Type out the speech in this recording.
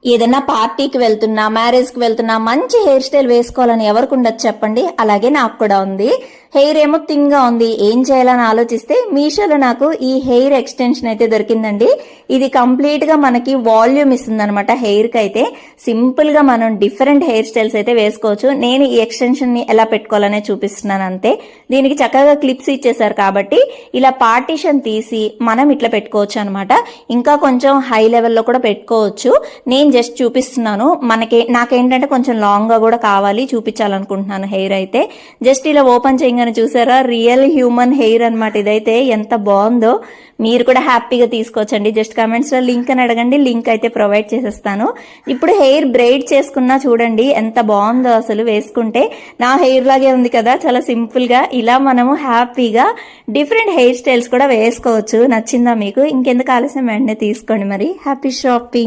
ఏదైనా పార్టీకి వెళ్తున్నా, మ్యారేజ్ కి వెళ్తున్నా మంచి హెయిర్ స్టైల్ వేసుకోవాలని ఎవరికి ఉండదు చెప్పండి. అలాగే నాకు కూడా ఉంది. హెయిర్ ఏమో థిన్ గా ఉంది, ఏం చేయాలని ఆలోచిస్తే మీషోలో నాకు ఈ హెయిర్ ఎక్స్టెన్షన్ అయితే దొరికిందండి. ఇది కంప్లీట్ గా మనకి వాల్యూమ్ ఇస్తుంది అనమాట. హెయిర్ కి అయితే సింపుల్ గా మనం డిఫరెంట్ హెయిర్ స్టైల్స్ అయితే వేసుకోవచ్చు. నేను ఈ ఎక్స్టెన్షన్ ని ఎలా పెట్టుకోవాలనే చూపిస్తున్నాను అంతే. దీనికి చక్కగా క్లిప్స్ ఇచ్చేసారు కాబట్టి ఇలా పార్టీషన్ తీసి మనం ఇట్లా పెట్టుకోవచ్చు అనమాట. ఇంకా కొంచెం హై లెవెల్లో కూడా పెట్టుకోవచ్చు. నేను జస్ట్ చూపిస్తున్నాను. నాకేంటంటే కొంచెం లాంగ్ గా కూడా కావాలి, చూపించాలనుకుంటున్నాను హెయిర్ అయితే. జస్ట్ ఇలా ఓపెన్ చేయగానే చూసారా, రియల్ హ్యూమన్ హెయిర్ అనమాట. ఇదైతే ఎంత బాగుందో, మీరు కూడా హ్యాపీగా తీసుకోవచ్చండి. జస్ట్ కమెంట్స్ లో లింక్ అని అడగండి, లింక్ అయితే ప్రొవైడ్ చేసేస్తాను. ఇప్పుడు హెయిర్ బ్రైడ్ చేసుకున్నా చూడండి ఎంత బాగుందో అసలు. వేసుకుంటే నా హెయిర్ లాగే ఉంది కదా, చాలా సింపుల్ గా. ఇలా మనము హ్యాపీగా డిఫరెంట్ హెయిర్ స్టైల్స్ కూడా వేసుకోవచ్చు. నచ్చిందా మీకు? ఇంకెందుకు ఆలస్యం, వెంటనే తీసుకోండి మరి. Happy shopping.